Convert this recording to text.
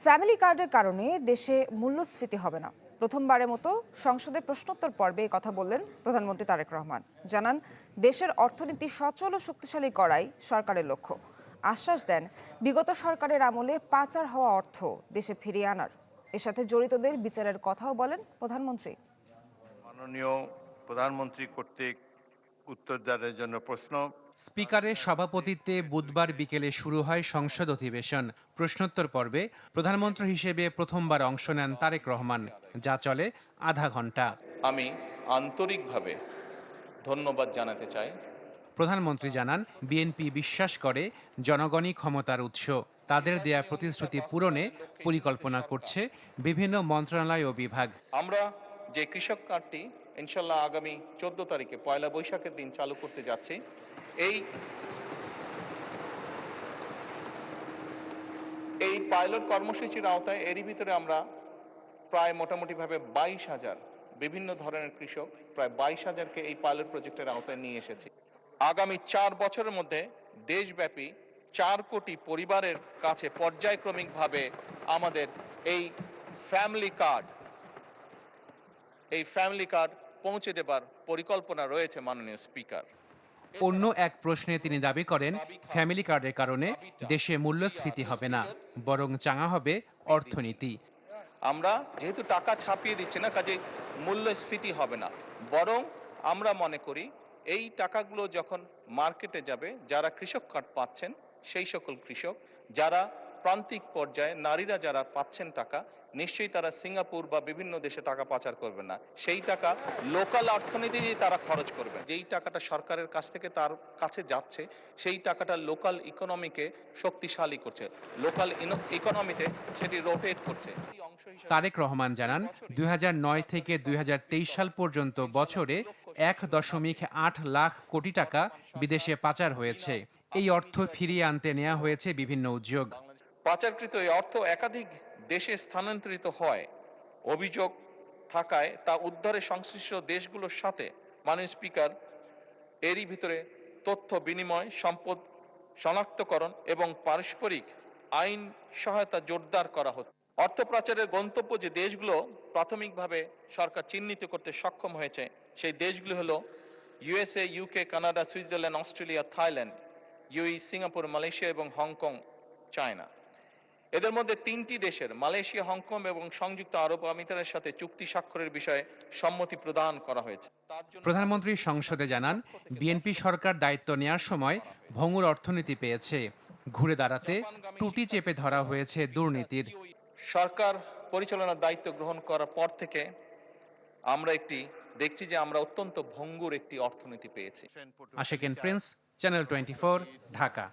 Family কার্ডের কারণে দেশে মূল্যস্ফীতি হবে না। প্রথমবারের মতো সংসদে প্রশ্নোত্তর পর্বে এই কথা বললেন প্রধানমন্ত্রী তারেক রহমান। জানান, দেশের অর্থনীতি সচল ও শক্তিশালী করাই সরকারের লক্ষ্য। আশ্বাস দেন, বিগত সরকারের আমলে পাচার হওয়া অর্থ দেশে ফিরিয়ে আনার। এর সাথে জড়িতদের বিচারের কথাও বলেন প্রধানমন্ত্রী। মাননীয় প্রধানমন্ত্রী কর্তৃক উত্তরদানের জন্য প্রশ্ন। স্পিকারের সভাপতিত্বে বুধবার বিকেলে শুরু হয় সংসদ অধিবেশন। প্রশ্নোত্তর পর্বে প্রধানমন্ত্রী হিসেবে প্রথমবার অংশ নেন তারেক রহমান, যা চলে আধা ঘন্টা। আমি আন্তরিকভাবে ধন্যবাদ জানাতে চাই। প্রধানমন্ত্রী জানান, বিএনপি বিশ্বাস করে জনগণই ক্ষমতার উৎস। তাদের দেয়া প্রতিশ্রুতি পূরণে পরিকল্পনা করছে বিভিন্ন মন্ত্রণালয় ও বিভাগ। আমরা যে কৃষক কার্ডটি ইনশাল্লাহ আগামী 14 তারিখে পয়লা বৈশাখের দিন চালু করতে যাচ্ছি, এই পাইলট কর্মসূচির আওতায় এরই ভিতরে আমরা প্রায় মোটামুটিভাবে 22,000 বিভিন্ন ধরনের কৃষক, প্রায় 22,000কে এই পাইলট প্রজেক্টের আওতায় নিয়ে এসেছি। আগামী 4 বছরের মধ্যে দেশব্যাপী 4 কোটি পরিবারের কাছে পর্যায়ক্রমিকভাবে আমাদের এই ফ্যামিলি কার্ড পৌঁছে দেবার পরিকল্পনা রয়েছে মাননীয় স্পিকার। অন্য এক প্রশ্নে তিনি দাবি করেন, ফ্যামিলি কার্ডের কারণে দেশে মূল্যস্ফীতি হবে না, বরং চাঙা হবে অর্থনীতি। আমরা যেহেতু টাকা ছাপিয়ে দিচ্ছি না, কাজে মূল্যস্ফীতি হবে না, বরং আমরা মনে করি এই টাকাগুলো যখন মার্কেটে যাবে, যারা কৃষক কার্ড পাচ্ছেন সেই সকল কৃষক, যারা প্রান্তিক পর্যায়ে নারীরা যারা পাচ্ছেন টাকা, নিশ্চয়ই তারা সিঙ্গাপুর বা বিভিন্ন দেশে টাকা পাচার করবে না। সেই টাকা লোকাল অর্থনীতি দিয়ে তারা খরচ করবে। যেই টাকাটা সরকারের কাছ থেকে তার কাছে যাচ্ছে, সেই টাকাটা লোকাল ইকোনমিকে শক্তিশালী করছে, লোকাল ইকোনমিতে সেটি রোটেট করছে। তারেক রহমান জানান, 2009 থেকে 2023 সাল পর্যন্ত বছরে 1.8 লাখ কোটি টাকা বিদেশে পাচার হয়েছে। এই অর্থ ফিরিয়ে আনতে নেওয়া হয়েছে বিভিন্ন উদ্যোগ। পাচারকৃত এই অর্থ একাধিক দেশে স্থানান্তরিত হয় অভিযোগ থাকায় তা উদ্ধারে সংশ্লিষ্ট দেশগুলোর সাথে মাননীয় স্পিকার এরই ভিতরে তথ্য বিনিময়, সম্পদ শনাক্তকরণ এবং পারস্পরিক আইন সহায়তা জোরদার করা হচ্ছে। অর্থ পাচারের গন্তব্য যে দেশগুলো প্রাথমিকভাবে সরকার চিহ্নিত করতে সক্ষম হয়েছে, সেই দেশগুলো হলো USA, UK, Canada, Switzerland, Australia, Thailand, UE, Singapore, Malaysia এবং হংকং, চায়না। এদের মধ্যে 3টি দেশের মালয়েশিয়া, হংকং এবং সংযুক্ত আরব আমিরাতের সাথে চুক্তি স্বাক্ষরের বিষয়ে সম্মতি প্রদান করা হয়েছে। প্রধানমন্ত্রী সংসদে জানান, বিএনপি সরকার দায়িত্ব নেওয়ার সময় ভঙ্গুর অর্থনীতি পেয়েছে। ঘুরে দাঁড়াতে টুটি চেপে ধরা হয়েছে দুর্নীতির। সরকার পরিচালনার দায়িত্ব গ্রহণ করার পর থেকে আমরা দেখছি যে আমরা অত্যন্ত ভঙ্গুর একটি অর্থনীতি পেয়েছি। Ashikin Prince, channel 24, Dhaka.